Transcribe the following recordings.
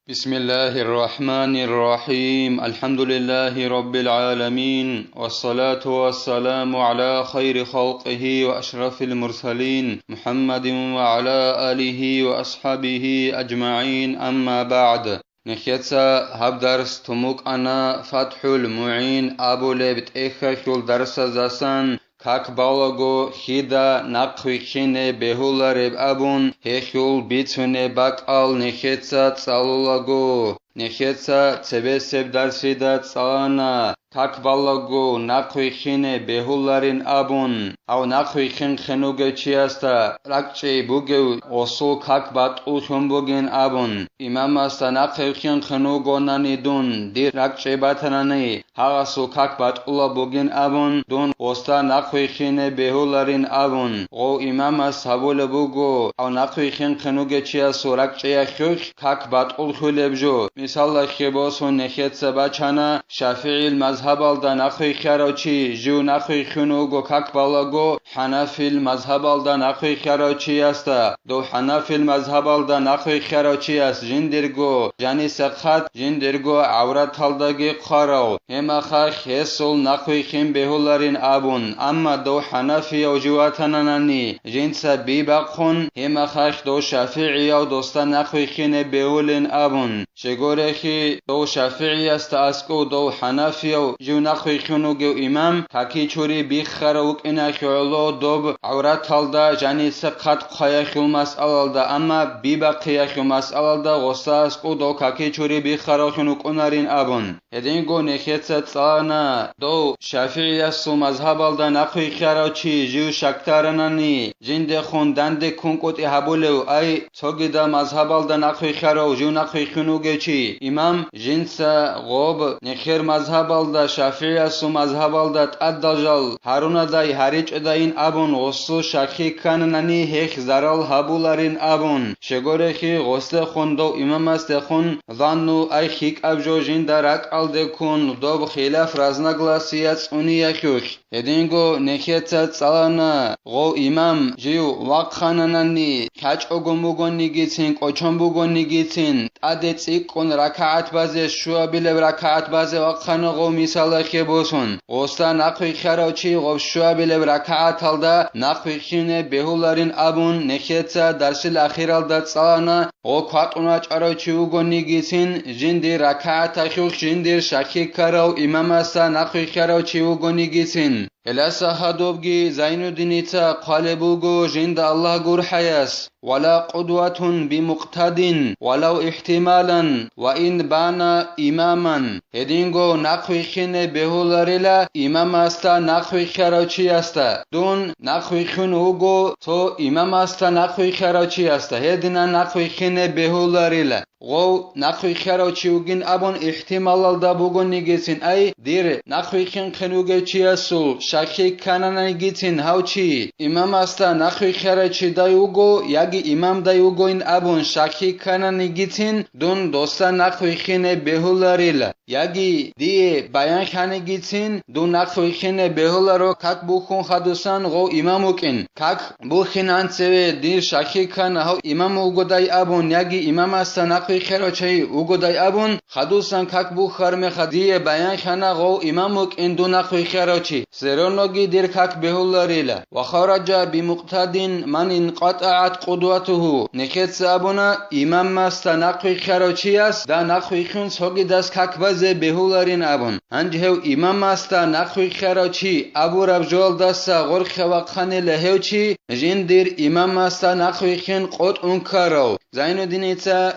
بسم الله الرحمن الرحيم الحمد لله رب العالمين والصلاة والسلام على خير خلقه وأشرف المرسلين محمد وعلى آله وأصحابه أجمعين أما بعد نخيتسا هبدرس تموك أنا فتح المعين أبو لبت إخشول درس زاسان كاك بالاغو خيدا نقوي خيني بهولارب أبون هخول بيتوني باقال نخيتسا تسالولاغو نخيتسا تبسب درسيدا تسالانا كاك بالاغو نقوي خيني بهولارين أبون أو نقوي خين خنوغي چياستا رقچي بوغيو وصول كاك باتقو خنبوغين أبون إمام استا نقوي خين خنوغو ناني دون دي رقچي باتناني هاغسو كاك باتقولا بوغين أبون دون وستا نقوي خيني بهولارين أبون غو إمام اسحابول بوغو أو نقوي خين خنوغي چياسو رقچي خيخ كاك باتقول خولبجو مثال خيبوسو نخيتسا باچانا شافعي المذهب الدا نقوي خيراچي جو نقوي خنوغو كاك بالاغو حنفي المذهب الدا نقوي خيراچي استا دو حنفي المذهب الدا نقوي خيراچي اس جندرگو جاني سقحات جندرگو عورت الداگي قارو هما خاخ هسول نقوي خين بهولارين أبون أما دو حنفي أو جواتناناني جنسا بيباقون هما خاخ دو شافعي أو دوستا نقوي خين بهولين أبون شغورخي دو شافعي استاسكو دو حنفي أو جو نقوي خينو جو إمام كاكي چوري بيخاروك إنا خيولو دوب عورت الدا جاني سقحات قايخيو مسألة الدا أما بيباقيخيو مسألة الدا غستاسكو دو كاكي چوري بيخاروخينو كونارين أبون هدينگو نخيتسا تسانا دو شافعي اسو مذهب الدا نقوي خيراچي جو شكتارناني جند خون دند كونكوت هابولو اي توگيدا مذهب الدا نقوي خيرو جو نقوي خنوگچي امام جنسا غوب نخير مذهب الدا شافعي اسو مذهب الدا تادجال هارونا داي هاريچ داين ابون غسل شاخي كانناني هيخ زرال هابولارين ابون شگورخي غسل خوندو امام است خون ظنو اي خيك ابجو جندراك الدكون دوب خلاف رازناغلاسيات اونياخوخ هدينگو نخيتسا تسالانا غو امام جيو واقخاناناني كاچوگوموگونيگيتين قوچومبوگونيگيتين تاديتسيقون ركعت بازه شوابيلب ركعت بازه واقخانا غو مثال خيبوسون غوستا نقوي خيراچي غو شوابيلب ركعت الدا نقوي خينه بهولارين ابون نخيتسا درس الاخير الدا تسالانا غو كاتونا چاراچي وگونيگيتين جندي ركعت اخوخ جندير شاكي كارو امام استا نقوي خيراچي وگونيگيتين الاسا هادوبگي زين الدين قالبوغو جند الله غور حياس ولا قدوة بمقتد ولو احتمالا وإن بان إماما هدينغو نقوي خين بهولاريلا إمام استا نقوي خيراچي استا دون نقوي خين اوغو تو إمام استا نقوي خيراچي استا هدينا نقوي خين بهولاريلا غو نقوي خيراچي وگين ابون احتمال الدا بوگونيگيتين اي دير نقوي خين خنوگچي اسول شاكي كانانيگيتين هاوچي إمام استا نقوي خيراچي دايوگو ياگي إمام دايوگوين ابون شاكي كانانيگيتين دون دوستا نقوي خين بهولاريلا ياگي دي بيان خانيگيتين دون نقوي خين بهولارو كاك بوخون خدوسان غو إماموكين كاك بوخين انسوي دير شاكي كان هاو إمامو گوداي ابون ياگي إمام استا نقوي خيراچي وگوداي ابون خدوسان كاك بوخار مخدي بيان خانا غو إماموكين دون نقوي خيراچي سيرونوگي دير كاك بهولاريلا وخرج بمقتد من انقطعت قدوته نخيتس ابونا إمام استا نقوي خيراچي اس دا نقوي خون سوگي داس كاك بازه بهولارين ابون انجهو إمام استا نقوي خيراچي ابو ربجول داسا غرخ وقخاني لهوچي جندير إمام استا نقوي خين قد انكارو زين الدين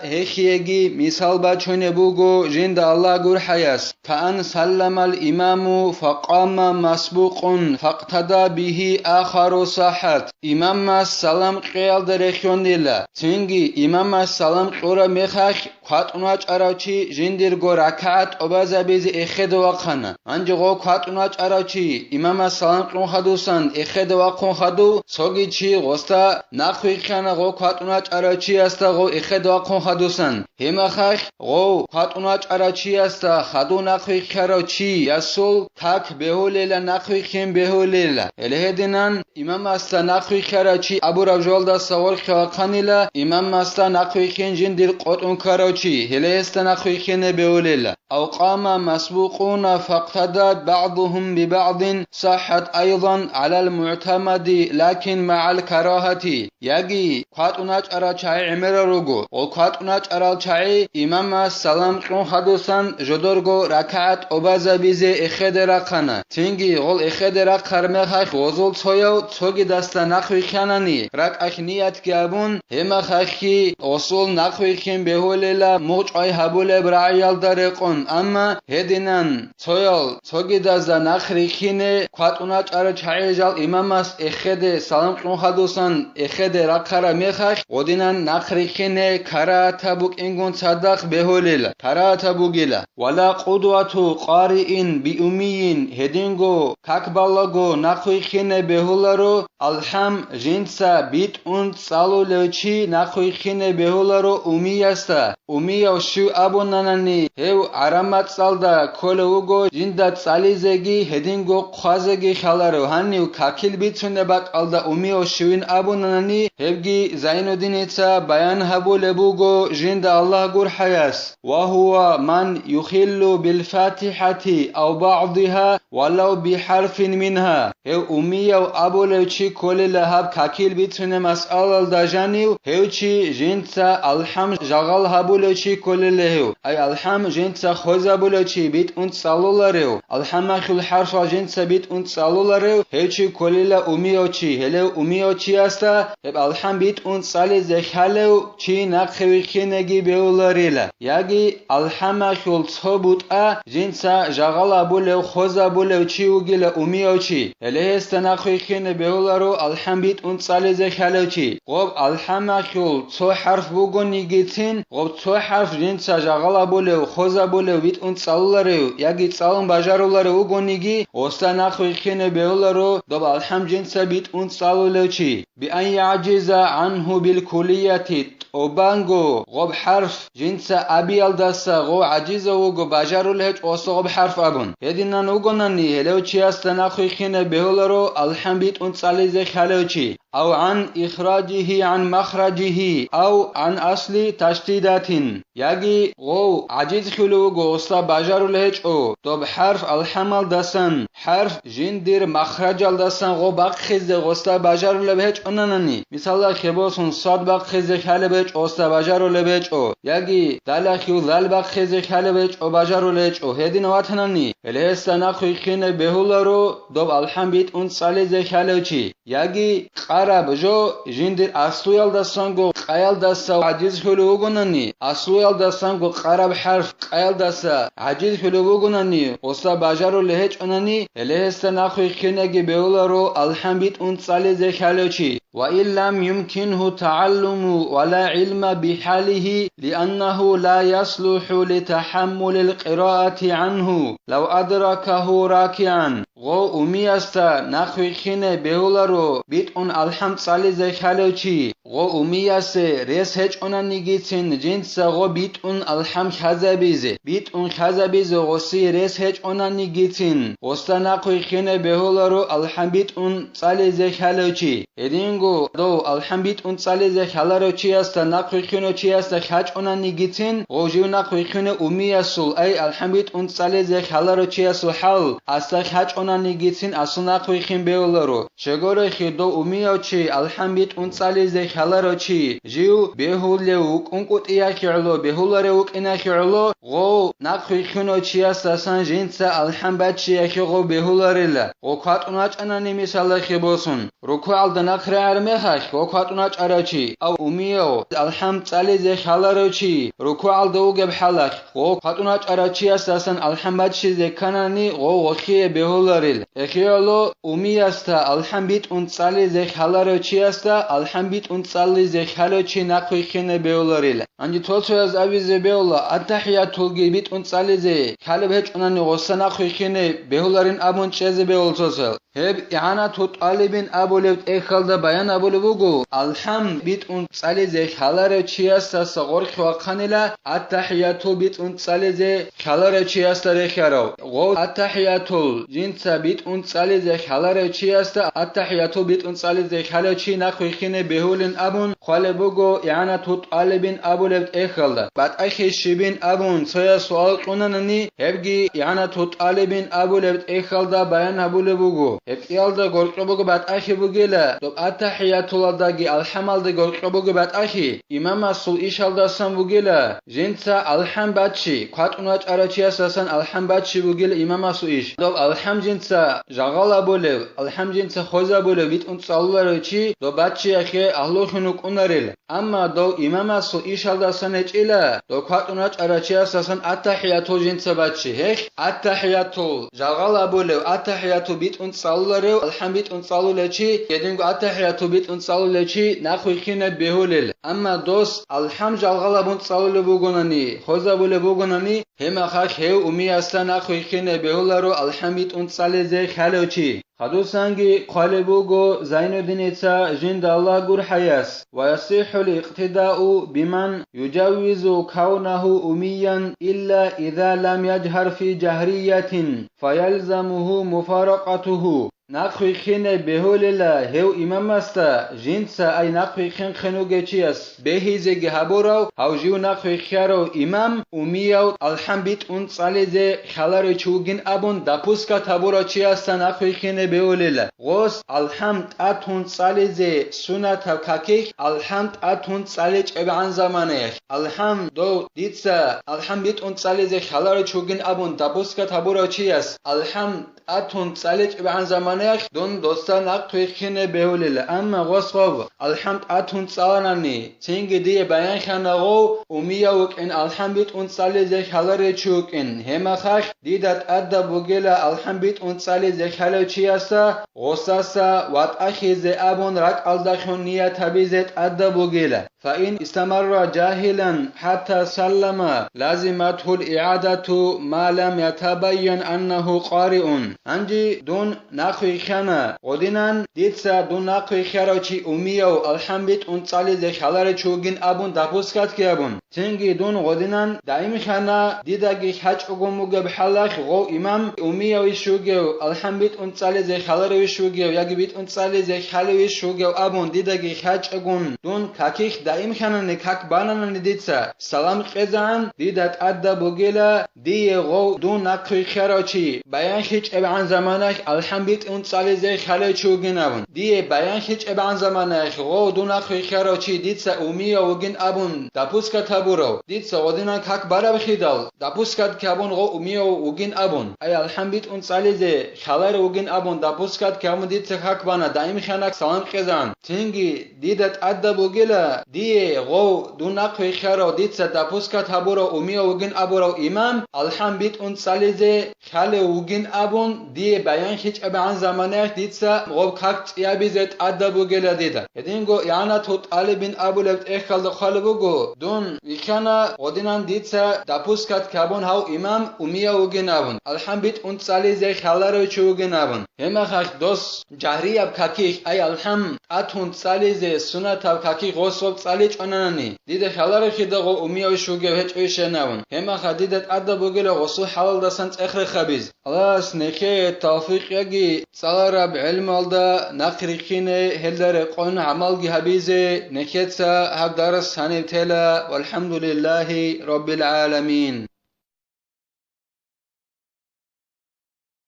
هيخيگي مثال باچونه بوغو جند الله غور حياس كأن سلم الإمام فقام مسبوق فاقتدى به آخر صحت إمام السلام قيال درخيون ديلا تنگي إمام السلام قورا مخاخ قاتونا چاراچي جندير غو ركعت اوبازا بيز اخد وقخنا انجغو قاتونا چاراچي إمام السلام قون خدوسان اخد وقخون خدو سوگي چي غستا نقوي خانا غو قاتونا چاراچي است asta go ikhedwa khon hadusan hema khakh go khatuna charachiasta khaduna khikharochi yasul tak beholela nakhwi khim beholela elhedinan imam asta nakhwi kharachi abu ravjolda sawal khaqanila imam asta nakhwi khin jindir qotun karochi helesta nakhwi khine beholela aw qama masbuquna faqtadat ba'dhum bi ba'd sahhat aydan ala al mu'tamadi lakin ma'a al karahati yagi khatuna charachai emera rogo o khatuna charachai imam salam qon hadusan jodorgo rakat obaza bize ekhedera khana tingi gol ekhedera kharme khay gozol soyo sogi dasta nakhwi khanani rak akhniyat gabun hema khakhi osul nakhwi khin beholela muqay habule brayal dareqon amma hedinan soyol sogi dasta nakhri khine khatuna charachai jal imamas ekhede salam qon hadusan ekhede rakhara mekhakh odinan nakhri khine kara tabuk ingun sadaq beholela kara tabugila wala qudwatu qari'in bi umiyin hedingo kakbalago nakhwi khine behularo alham jinsa bit und salulechi nakhwi khine behularo umiyasta umiyo shu abunanani hev aramat salda koleugo jinda salizegi hedingo khazegi khalaro hanniu kakil bitsune bakalda umiyo shuin abunanani hevgi zainuddin etsa bayan habulebugo jinda allah gur hayas wa huwa man yukhillu bil fatihati aw ba'daha walau bi harfin minha hev umiyo abulechi kolila hab kakil bitsune mas'alal dajaniu hevchi jinsa alham jagal habulechi kolelehu ay alham jinsa khozabulechi bit und salularehu alhamakhul harfa jinsa bit und salularehu hevchi kolila umiochi hele umiochi asta heb alham bit und sale zekhalehu chi nakhwi khinegi beularila yagi alhamakhul tsobuta jinsa jagal abulehu khozabulehu chi ugila umiochi hele hesta nakhwi khine beularo alham bit und sale zekhalehu chi qob alhamakhul tso harf bugoni gitsin qob tso harf jinsa jagal abulehu khozabulehu bit und salularehu yagi tsalun bajarulare ugonigi osta nakhwi khine beularo dob alham jinsa bit und salularehu chi bi an yajiza anhu bil kulliyati obango qob harf jinsa abial dasa go ajiza ugo bajarul hech osta qob harf abun hedinan ugonani heleu chi asta nakhwi khine beularo alham bit und sale zekhalehu chi أو عن إخراجه عن مخرجه أو عن أصل تشديدات يجي غو عجيز خلو غوستا بجار لهج أو طب حرف الحمل دسن حرف جندير مخرج دسن غو باق خز غوستا بجار لهج أنني مثلا خبوسون صاد باق خز خلبج أوستا بجار لهج أو يجي دلخيو ذل باق خز خلبج أو بجار لهج أو هدين واتنني الهستنا خيخين بهولارو طب الحمد أن صالح خلوشي يجي قرب جو جندر أسويل دستانگو قيل دستا عجيز خلوگونني أسويل دستانگو قرب حرف قيل دستا عجيز خلوگونني أستا بجارو لهج أنني لهستنا خيخينگي بيولارو الحمد أن صالح خلوشي وإن لم يمكنه تعلم ولا علم بحاله لأنه لا يصلح لتحمل القراءة عنه لو أدركه راكعا غو أميستا نخوي خينه بهولارو بيت أن الحمد صالح خلوشي غو أميس ريس هج أنا نيجيتين جنس غو بيت أن الحمد خزابيزه بيت أن خزابيزه غسي ريس هج أنا نيجيتين وستا نخوي خينه بهولارو الحمد بيت أن صالح خلوشي إدينغو دو الحمد بيت أن صالح خلوشي استا نخوي خينه چي استا خج أنا نيجيتين غو جيو نخوي خينه أميسول أي الحمد بيت أن صالح خلوشي اسو حال استا خج أنا نيجيتين اسو نخوي خين بهولارو شگوره خيدو أميوچي الحمد بيت أن صالح خلوشي جيو بهولوك أنكوت إياكيعلو بهولاريوك إناكيعلو غو نخوي خينه چي استا سان جنسا الحمد باتشي يخيغو بهولاريلا غو كاتوناچ أنا نمثال خبوسون ركوع الدناخر عرمخاش غو كاتوناچ أراچي أو أميو الحمد صالح خلوشي ركوع الدوغ بحالك غو كاتوناچ أراچي استا سان الحمد باتشي زكاناني غو وخي بهولاريل اخيالو أمي استا الحمد بيت أن صالح خلوشي استا الحمد بيت أن untsalize khalochi nakhuikhine beolarila anji tolsoyaz avize beola attahiyatulgi bit untsalize khalebechunani gossana khuikhine beolarin abun cheze beolsosel heb i'anatu talibin abulebt ekhalda bayan abulebugo alham bit untsalize khalare chiasa sagor khwakhanila attahiyatu bit untsalize khalare chiasta rekharo go attahiyatul jinsa bit untsalize khalare chiasta attahiyatu bit untsalize khalochi nakhuikhine beholin abun khalebugo i'anatu talibin abulebt ekhalda bat akhi shibin abun soya sual qunanani hebgi i'anatu talibin abulebt ekhalda bayan abulebugo Ekyalda gorqobugo bat akhi bugela dob attahiyatuldagi alhamalda gorqobugo bat akhi imam asul ishaldasan bugela jinsa alham batchi qatuna charachiasasan alham batchi bugela imam asul ish dob alham jinsa jagala bolev alham jinsa khoza bolev bit untsallarochi dob batchi akhi ahlohunu qunarel amma dob imam asul ishaldasan echila dob qatuna charachiasasan attahiyatu jinsa batchi hek attahiyatu jagala bolev attahiyatu bit untsallare alhamdit untsalulechi yedingu attahiyatu bit untsalulechi nakhuikhine behulel amma dos alham jalgala buntsalule bugonani khoza bole bugonani hema khak he umiyasta nakhuikhine behularo alhamdit untsalize khalochi Hadusangi qalebugo Zainuddin Itsa jind Allah gur hayas wa yasihu al-iqtida'u biman yujawizu kaunahu umiyan illa idha lam yajhar fi jahriyatin fayalzamuhu mufaraqatuhu Nakhuikhine beholila heu imamasta jinsa ay nakhuikhin khenugechias behizege haborau haujiu nakhuikharo imam umiyaw alhambit untsalize khalare chugin abun dapuska taborachiasta nakhuikhine beholila gos alhamd atun tsalize sunata kakik alhamd atun tsalech eban zamane alhamd do ditsa alhambit untsalize khalare chugin abun dapuska taborachias alhamd atun tsalech eban zamane Don dostan akhuikhine behulil amma gosqob alhamd atun tsalanani tingi die bayan khanago umiyawk in alhamd untsalize khalare chukin hemakhakh didat adda bugela alhamd untsalize khalochiasa gosasa wat akhize abun rak aldakhun niyat habizet adda bugela فإن استمر جاهلا حتى سلم لازمته الإعادة ما لم يتبين أنه قارئ أنجي دون ناخي خانا ودينان ديتسا دون ناخي خاروشي أميو الحمد أنصالي زي خلاري چوغين أبون دابوسكات كي أبون تنجي دون ودينان دائم خانا ديداغي حاج أغموغ بحلاخ غو إمام أميو يشوغيو الحمد أنصالي زي خلاري يشوغيو ياغي بيت أنصالي زي خلاري يشوغيو أبون ديداغي حاج أغون دون كاكيخ دائم خانن کاک بانن دیتسا سلام قزان دیدت ادا بوگلا دی غو دون نقی خراچی بیان هیچ ابعان زمانک الحمد اون سال زی خاله چوگنون دی بیان هیچ ابعان زمانک غو دون نقی خراچی دیتسا اومی اوگن ابون دپوسکا تابورو دیتسا ودینا کاک برا بخیدال دپوسکا کابون غو اومی اوگن ابون ای الحمد اون سال زی خاله اوگن ابون دپوسکا کابون دیتسا کاک بانا دائم خانک سلام قزان تینگی دیدت ادا بوگلا دی غو دون نقی خرا دیتسا دپوسکا تابورو اومی اوگن ابورو امام الحمد اون سالیزه خاله اوگن ابون دی بیان هیچ ابعان زمانه دیتسا غو کاکت یابیزت ادبو گلا دیده هدینگو یعنی تو طالبین ابو لبت اخالد خالبوگو دون ویکانا ودینان دیتسا دپوسکات کابون هاو امام اومی اوگن ابون الحمد اون سالیزه خاله رو چوگن ابون همه خاک دوست جهری اب کاکیخ ای الحمد اتون سالیزه سنت اب کاکی غوصوب سالیچ آنانی دیده خلاره خیده غو اومیای شوگه هچ ایشه نبون همه خدیدت عده بگیل غصو حلال دستنت اخر خبیز الله نکه توفیق یگی سالاره بعلم alda نقریخینه هلدر قون عمال گی حبیزه نکه تا هب درس هنیب تیلا والحمد لله رب العالمین